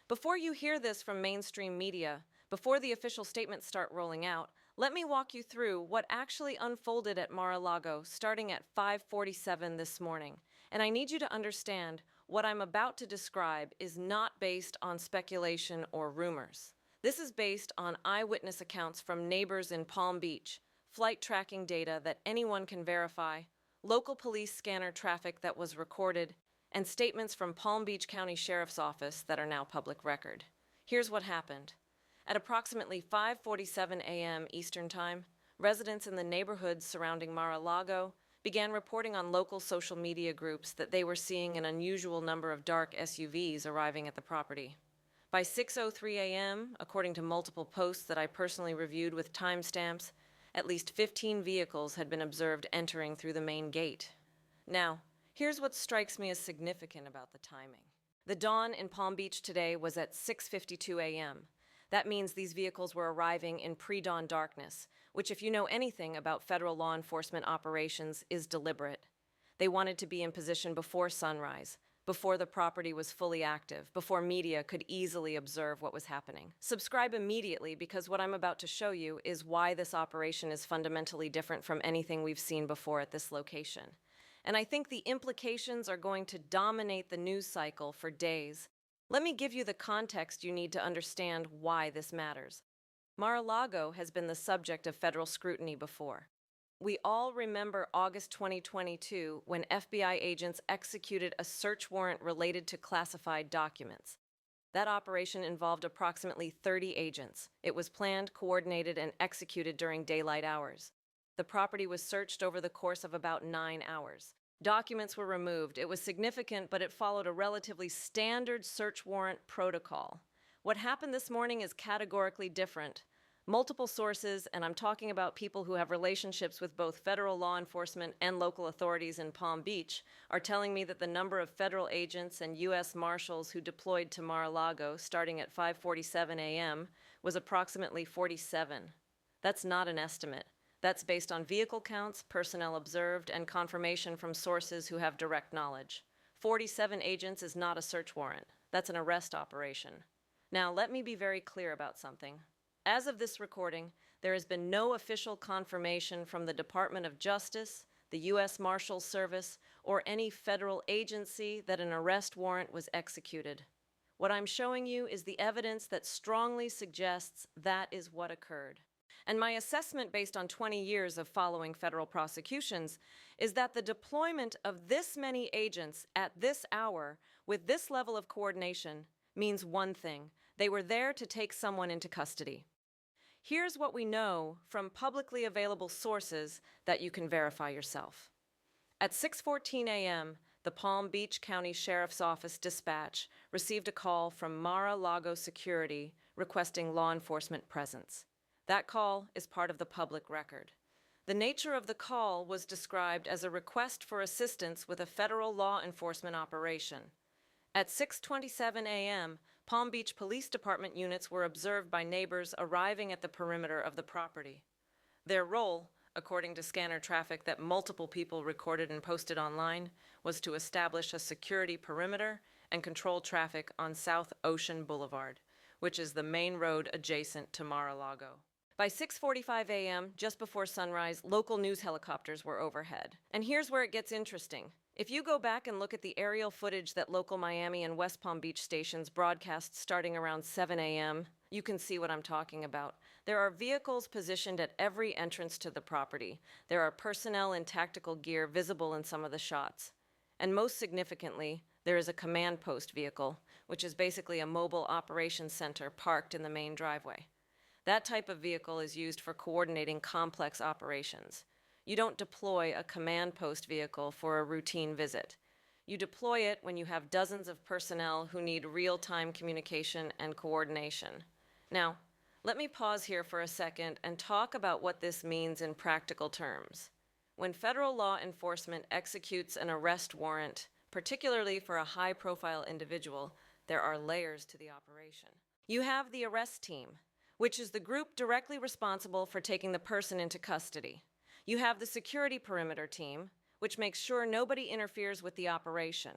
Before you hear this from mainstream media, before the official statements start rolling out, let me walk you through what actually unfolded at Mar-a-Lago starting at 5:47 this morning. And I need you to understand what I'm about to describe is not based on speculation or rumors. This is based on eyewitness accounts from neighbors in Palm Beach, flight tracking data that anyone can verify, local police scanner traffic that was recorded, and statements from Palm Beach County Sheriff's Office that are now public record. Here's what happened. At approximately 5:47 a.m. Eastern Time, residents in the neighborhoods surrounding Mar-a-Lago began reporting on local social media groups that they were seeing an unusual number of dark SUVs arriving at the property. By 6:03 a.m., according to multiple posts that I personally reviewed with timestamps, at least 15 vehicles had been observed entering through the main gate. Now, here's what strikes me as significant about the timing. The dawn in Palm Beach today was at 6:52 a.m. That means these vehicles were arriving in pre-dawn darkness, which, if you know anything about federal law enforcement operations, is deliberate. They wanted to be in position before sunrise, before the property was fully active, before media could easily observe what was happening. Subscribe immediately, because what I'm about to show you is why this operation is fundamentally different from anything we've seen before at this location. And I think the implications are going to dominate the news cycle for days. Let me give you the context you need to understand why this matters. Mar-a-Lago has been the subject of federal scrutiny before. We all remember August 2022 when FBI agents executed a search warrant related to classified documents. That operation involved approximately 30 agents. It was planned, coordinated, and executed during daylight hours. The property was searched over the course of about 9 hours. Documents were removed. It was significant, but it followed a relatively standard search warrant protocol. What happened this morning is categorically different. Multiple sources, and I'm talking about people who have relationships with both federal law enforcement and local authorities in Palm Beach, are telling me that the number of federal agents and U.S. Marshals who deployed to Mar-a-Lago starting at 5:47 a.m. was approximately 47. That's not an estimate. That's based on vehicle counts, personnel observed, and confirmation from sources who have direct knowledge. 47 agents is not a search warrant. That's an arrest operation. Now, let me be very clear about something. As of this recording, there has been no official confirmation from the Department of Justice, the U.S. Marshals Service, or any federal agency that an arrest warrant was executed. What I'm showing you is the evidence that strongly suggests that is what occurred. And my assessment, based on 20 years of following federal prosecutions, is that the deployment of this many agents at this hour with this level of coordination means one thing: they were there to take someone into custody. Here's what we know from publicly available sources that you can verify yourself. At 6:14 a.m., the Palm Beach County Sheriff's Office dispatch received a call from Mar-a-Lago Security requesting law enforcement presence. That call is part of the public record. The nature of the call was described as a request for assistance with a federal law enforcement operation. At 6:27 a.m., Palm Beach Police Department units were observed by neighbors arriving at the perimeter of the property. Their role, according to scanner traffic that multiple people recorded and posted online, was to establish a security perimeter and control traffic on South Ocean Boulevard, which is the main road adjacent to Mar-a-Lago. By 6:45 a.m., just before sunrise, local news helicopters were overhead. And here's where it gets interesting. If you go back and look at the aerial footage that local Miami and West Palm Beach stations broadcast starting around 7 a.m., you can see what I'm talking about. There are vehicles positioned at every entrance to the property. There are personnel in tactical gear visible in some of the shots. And most significantly, there is a command post vehicle, which is basically a mobile operations center parked in the main driveway. That type of vehicle is used for coordinating complex operations. You don't deploy a command post vehicle for a routine visit. You deploy it when you have dozens of personnel who need real-time communication and coordination. Now, let me pause here for a second and talk about what this means in practical terms. When federal law enforcement executes an arrest warrant, particularly for a high-profile individual, there are layers to the operation. You have the arrest team, which is the group directly responsible for taking the person into custody. You have the security perimeter team, which makes sure nobody interferes with the operation.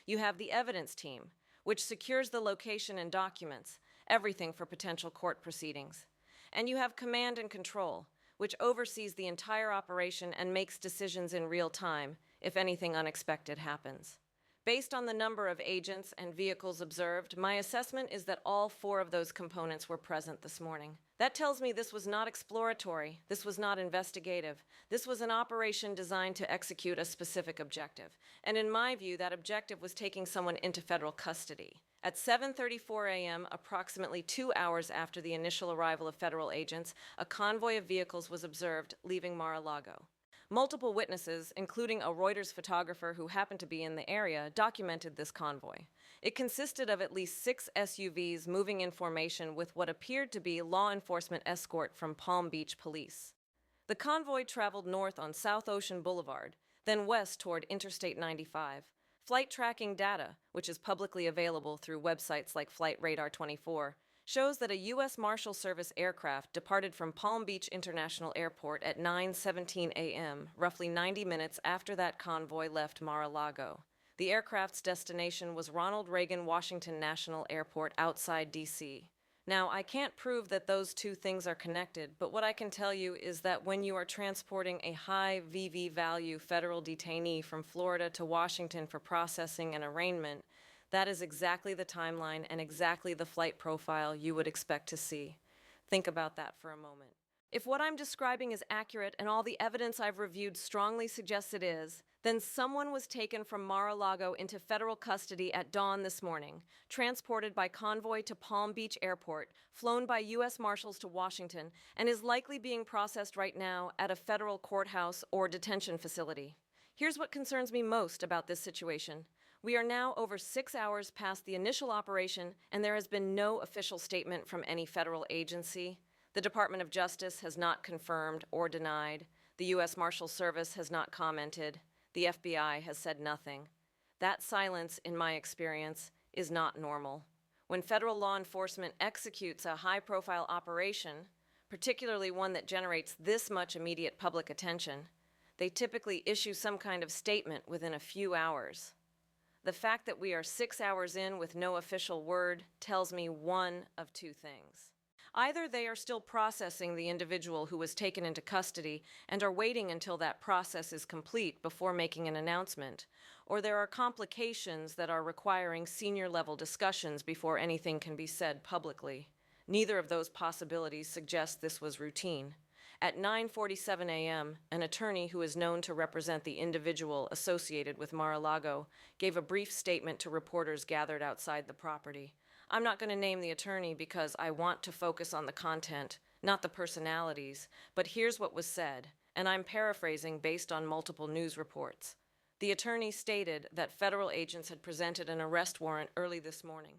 You have the evidence team, which secures the location and documents, everything for potential court proceedings. And you have command and control, which oversees the entire operation and makes decisions in real time if anything unexpected happens. Based on the number of agents and vehicles observed, my assessment is that all 4 of those components were present this morning. That tells me this was not exploratory, this was not investigative, this was an operation designed to execute a specific objective. And in my view, that objective was taking someone into federal custody. At 7:34 a.m., approximately 2 hours after the initial arrival of federal agents, a convoy of vehicles was observed leaving Mar-a-Lago. Multiple witnesses, including a Reuters photographer who happened to be in the area, documented this convoy. It consisted of at least 6 SUVs moving in formation with what appeared to be law enforcement escort from Palm Beach police. The convoy traveled north on South Ocean Boulevard, then west toward Interstate 95. Flight tracking data, which is publicly available through websites like Flight Radar 24, shows that a U.S. Marshals Service aircraft departed from Palm Beach International Airport at 9:17 a.m., roughly 90 minutes after that convoy left Mar-a-Lago. The aircraft's destination was Ronald Reagan Washington National Airport outside D.C. Now, I can't prove that those 2 things are connected, but what I can tell you is that when you are transporting a high VV value federal detainee from Florida to Washington for processing and arraignment, that is exactly the timeline and exactly the flight profile you would expect to see. Think about that for a moment. If what I'm describing is accurate and all the evidence I've reviewed strongly suggests it is, then someone was taken from Mar-a-Lago into federal custody at dawn this morning, transported by convoy to Palm Beach Airport, flown by U.S. Marshals to Washington, and is likely being processed right now at a federal courthouse or detention facility. Here's what concerns me most about this situation. We are now over 6 hours past the initial operation, and there has been no official statement from any federal agency. The Department of Justice has not confirmed or denied. The U.S. Marshals Service has not commented. The FBI has said nothing. That silence, in my experience, is not normal. When federal law enforcement executes a high-profile operation, particularly one that generates this much immediate public attention, they typically issue some kind of statement within a few hours. The fact that we are 6 hours in with no official word tells me one of 2 things. Either they are still processing the individual who was taken into custody and are waiting until that process is complete before making an announcement, or there are complications that are requiring senior-level discussions before anything can be said publicly. Neither of those possibilities suggests this was routine. At 9:47 a.m., an attorney who is known to represent the individual associated with Mar-a-Lago gave a brief statement to reporters gathered outside the property. I'm not going to name the attorney because I want to focus on the content, not the personalities, but here's what was said, and I'm paraphrasing based on multiple news reports. The attorney stated that federal agents had presented an arrest warrant early this morning.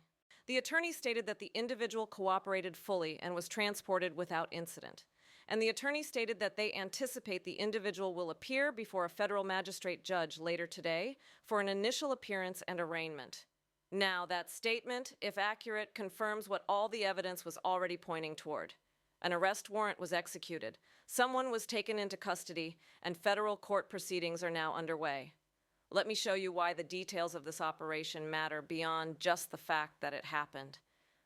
The attorney stated that the individual cooperated fully and was transported without incident. And the attorney stated that they anticipate the individual will appear before a federal magistrate judge later today for an initial appearance and arraignment. Now, that statement, if accurate, confirms what all the evidence was already pointing toward. An arrest warrant was executed, someone was taken into custody, and federal court proceedings are now underway. Let me show you why the details of this operation matter beyond just the fact that it happened.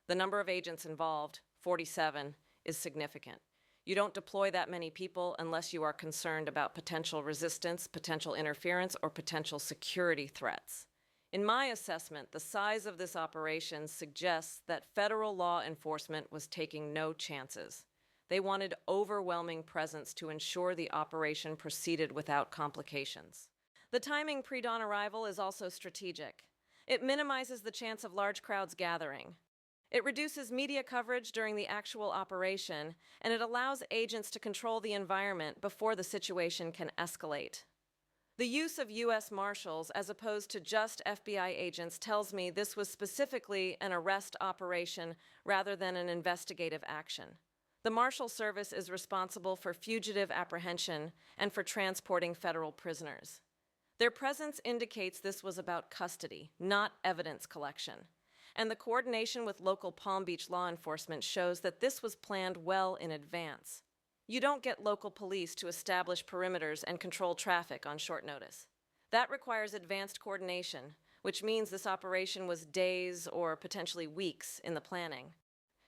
The number of agents involved, 47, is significant. You don't deploy that many people unless you are concerned about potential resistance, potential interference, or potential security threats. In my assessment, the size of this operation suggests that federal law enforcement was taking no chances. They wanted overwhelming presence to ensure the operation proceeded without complications. The timing pre-dawn arrival is also strategic. It minimizes the chance of large crowds gathering. It reduces media coverage during the actual operation, and it allows agents to control the environment before the situation can escalate. The use of U.S. Marshals as opposed to just FBI agents tells me this was specifically an arrest operation rather than an investigative action. The Marshal Service is responsible for fugitive apprehension and for transporting federal prisoners. Their presence indicates this was about custody, not evidence collection. And the coordination with local Palm Beach law enforcement shows that this was planned well in advance. You don't get local police to establish perimeters and control traffic on short notice. That requires advanced coordination, which means this operation was days or potentially weeks in the planning.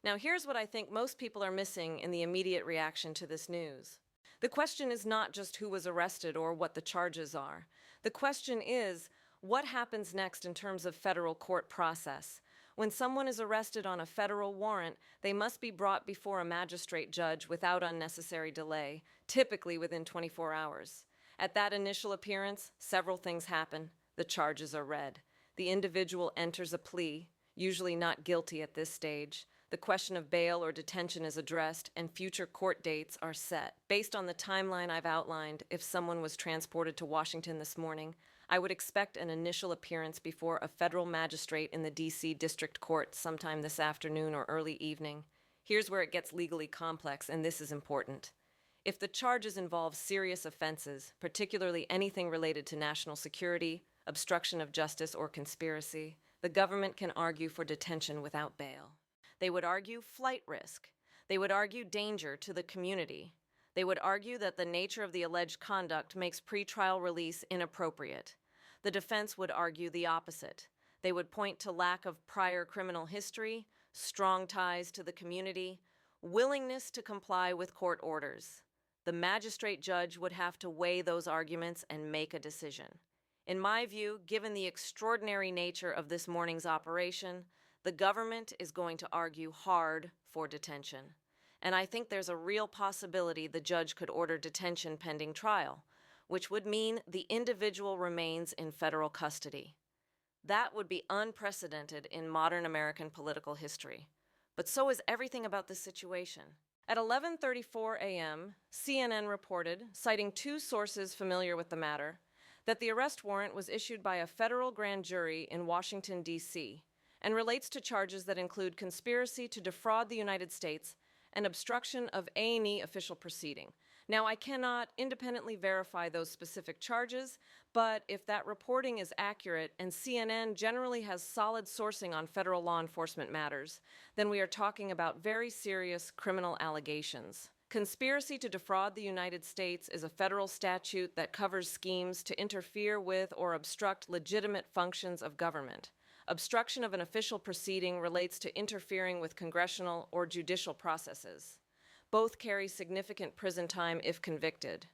Now, here's what I think most people are missing in the immediate reaction to this news. The question is not just who was arrested or what the charges are. The question is, what happens next in terms of federal court process? When someone is arrested on a federal warrant, they must be brought before a magistrate judge without unnecessary delay, typically within 24 hours. At that initial appearance, several things happen. The charges are read. The individual enters a plea, usually not guilty at this stage. The question of bail or detention is addressed, and future court dates are set. Based on the timeline I've outlined, if someone was transported to Washington this morning, I would expect an initial appearance before a federal magistrate in the D.C. District Court sometime this afternoon or early evening. Here's where it gets legally complex, and this is important. If the charges involve serious offenses, particularly anything related to national security, obstruction of justice, or conspiracy, the government can argue for detention without bail. They would argue flight risk. They would argue danger to the community. They would argue that the nature of the alleged conduct makes pretrial release inappropriate. The defense would argue the opposite. They would point to lack of prior criminal history, strong ties to the community, willingness to comply with court orders. The magistrate judge would have to weigh those arguments and make a decision. In my view, given the extraordinary nature of this morning's operation, the government is going to argue hard for detention. And I think there's a real possibility the judge could order detention pending trial, which would mean the individual remains in federal custody. That would be unprecedented in modern American political history. But so is everything about this situation. At 11:34 a.m., CNN reported, citing two sources familiar with the matter, that the arrest warrant was issued by a federal grand jury in Washington, D.C., and relates to charges that include conspiracy to defraud the United States and obstruction of A&E official proceeding. Now, I cannot independently verify those specific charges, but if that reporting is accurate and CNN generally has solid sourcing on federal law enforcement matters, then we are talking about very serious criminal allegations. Conspiracy to defraud the United States is a federal statute that covers schemes to interfere with or obstruct legitimate functions of government. Obstruction of an official proceeding relates to interfering with congressional or judicial processes. Both carry significant prison time if convicted.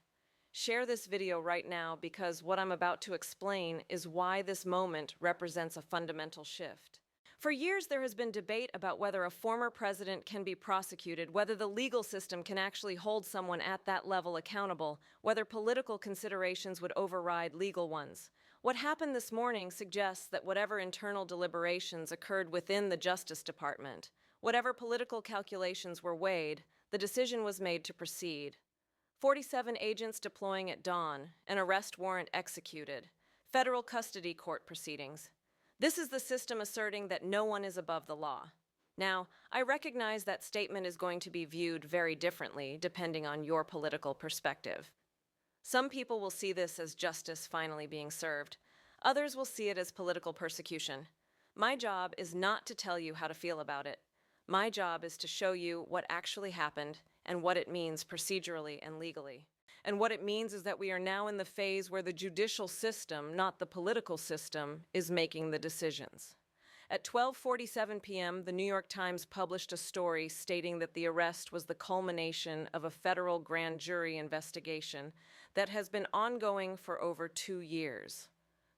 Share this video right now because what I'm about to explain is why this moment represents a fundamental shift. For years, there has been debate about whether a former president can be prosecuted, whether the legal system can actually hold someone at that level accountable, whether political considerations would override legal ones. What happened this morning suggests that whatever internal deliberations occurred within the Justice Department, whatever political calculations were weighed, the decision was made to proceed. 47 agents deploying at dawn, an arrest warrant executed, federal custody court proceedings. This is the system asserting that no one is above the law. Now, I recognize that statement is going to be viewed very differently depending on your political perspective. Some people will see this as justice finally being served. Others will see it as political persecution. My job is not to tell you how to feel about it. My job is to show you what actually happened and what it means procedurally and legally. And what it means is that we are now in the phase where the judicial system, not the political system, is making the decisions. At 12:47 p.m., the New York Times published a story stating that the arrest was the culmination of a federal grand jury investigation that has been ongoing for over 2 years.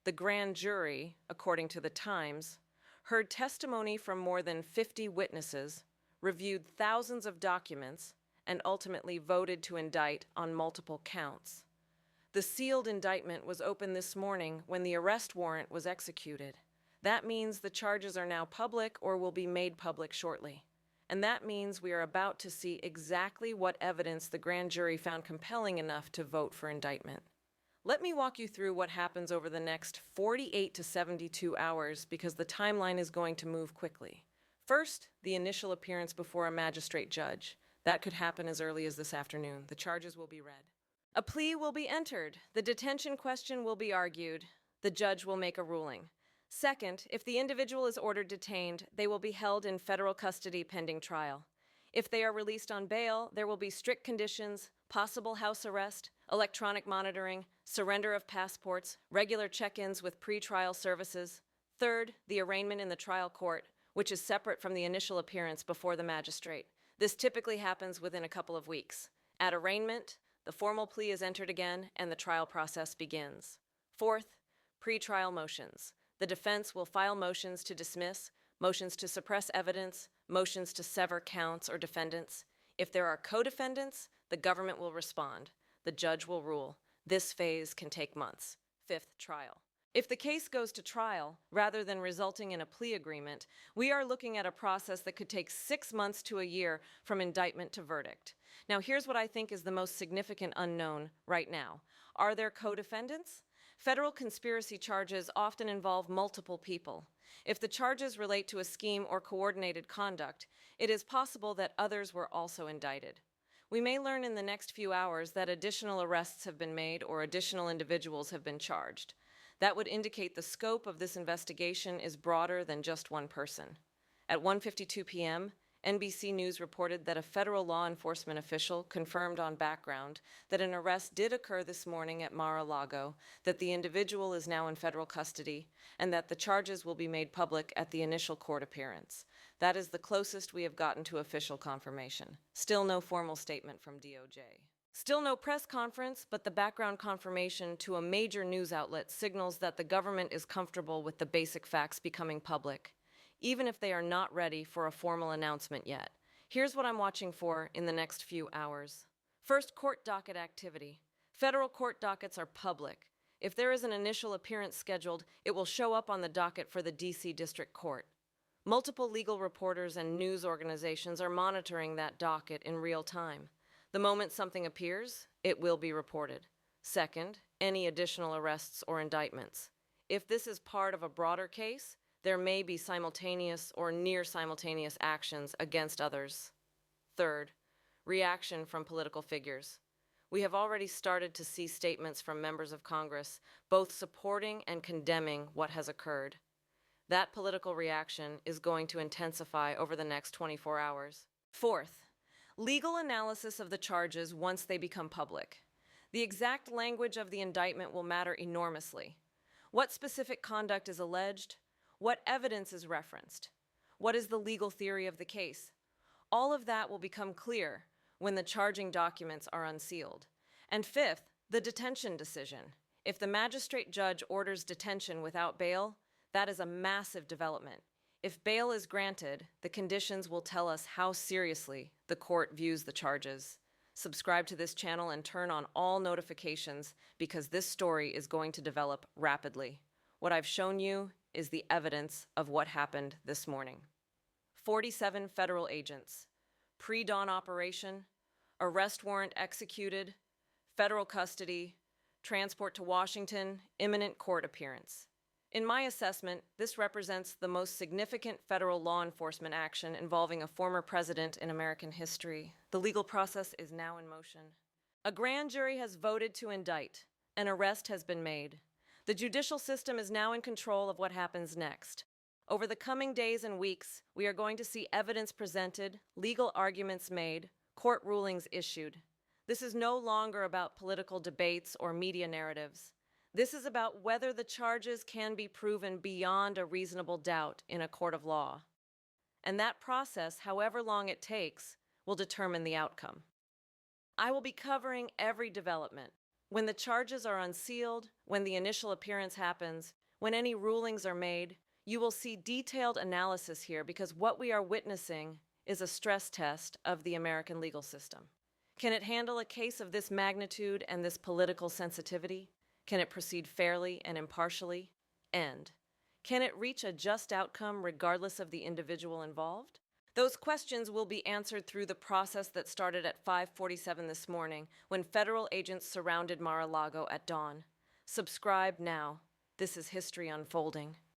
The grand jury, according to the Times, heard testimony from more than 50 witnesses, reviewed thousands of documents, and ultimately voted to indict on multiple counts. The sealed indictment was opened this morning when the arrest warrant was executed. That means the charges are now public or will be made public shortly. And that means we are about to see exactly what evidence the grand jury found compelling enough to vote for indictment. Let me walk you through what happens over the next 48 to 72 hours because the timeline is going to move quickly. First, the initial appearance before a magistrate judge. That could happen as early as this afternoon. The charges will be read. A plea will be entered. The detention question will be argued. The judge will make a ruling. Second, if the individual is ordered detained, they will be held in federal custody pending trial. If they are released on bail, there will be strict conditions, possible house arrest, electronic monitoring, surrender of passports, regular check-ins with pretrial services. Third, the arraignment in the trial court, which is separate from the initial appearance before the magistrate. This typically happens within a couple of weeks. At arraignment, the formal plea is entered again and the trial process begins. Fourth, pretrial motions. The defense will file motions to dismiss, motions to suppress evidence, motions to sever counts or defendants. If there are co-defendants, the government will respond. The judge will rule. This phase can take months. Fifth, trial. If the case goes to trial, rather than resulting in a plea agreement, we are looking at a process that could take 6 months to a year from indictment to verdict. Now, here's what I think is the most significant unknown right now. Are there co-defendants? Federal conspiracy charges often involve multiple people. If the charges relate to a scheme or coordinated conduct, it is possible that others were also indicted. We may learn in the next few hours that additional arrests have been made or additional individuals have been charged. That would indicate the scope of this investigation is broader than just one person. At 1:52 p.m., NBC News reported that a federal law enforcement official confirmed on background that an arrest did occur this morning at Mar-a-Lago, that the individual is now in federal custody, and that the charges will be made public at the initial court appearance. That is the closest we have gotten to official confirmation. Still no formal statement from DOJ. Still no press conference, but the background confirmation to a major news outlet signals that the government is comfortable with the basic facts becoming public, even if they are not ready for a formal announcement yet. Here's what I'm watching for in the next few hours. First, court docket activity. Federal court dockets are public. If there is an initial appearance scheduled, it will show up on the docket for the D.C. District Court. Multiple legal reporters and news organizations are monitoring that docket in real time. The moment something appears, it will be reported. Second, any additional arrests or indictments. If this is part of a broader case, there may be simultaneous or near simultaneous actions against others. Third, reaction from political figures. We have already started to see statements from members of Congress, both supporting and condemning what has occurred. That political reaction is going to intensify over the next 24 hours. Fourth, legal analysis of the charges once they become public. The exact language of the indictment will matter enormously. What specific conduct is alleged? What evidence is referenced? What is the legal theory of the case? All of that will become clear when the charging documents are unsealed. And fifth, the detention decision. If the magistrate judge orders detention without bail, that is a massive development. If bail is granted, the conditions will tell us how seriously the court views the charges. Subscribe to this channel and turn on all notifications because this story is going to develop rapidly. What I've shown you is the evidence of what happened this morning. 47 federal agents, pre-dawn operation, arrest warrant executed, federal custody, transport to Washington, imminent court appearance. In my assessment, this represents the most significant federal law enforcement action involving a former president in American history. The legal process is now in motion. A grand jury has voted to indict. An arrest has been made. The judicial system is now in control of what happens next. Over the coming days and weeks, we are going to see evidence presented, legal arguments made, court rulings issued. This is no longer about political debates or media narratives. This is about whether the charges can be proven beyond a reasonable doubt in a court of law. And that process, however long it takes, will determine the outcome. I will be covering every development. When the charges are unsealed, when the initial appearance happens, when any rulings are made, you will see detailed analysis here because what we are witnessing is a stress test of the American legal system. Can it handle a case of this magnitude and this political sensitivity? Can it proceed fairly and impartially? And can it reach a just outcome regardless of the individual involved? Those questions will be answered through the process that started at 5:47 this morning when federal agents surrounded Mar-a-Lago at dawn. Subscribe now. This is history unfolding.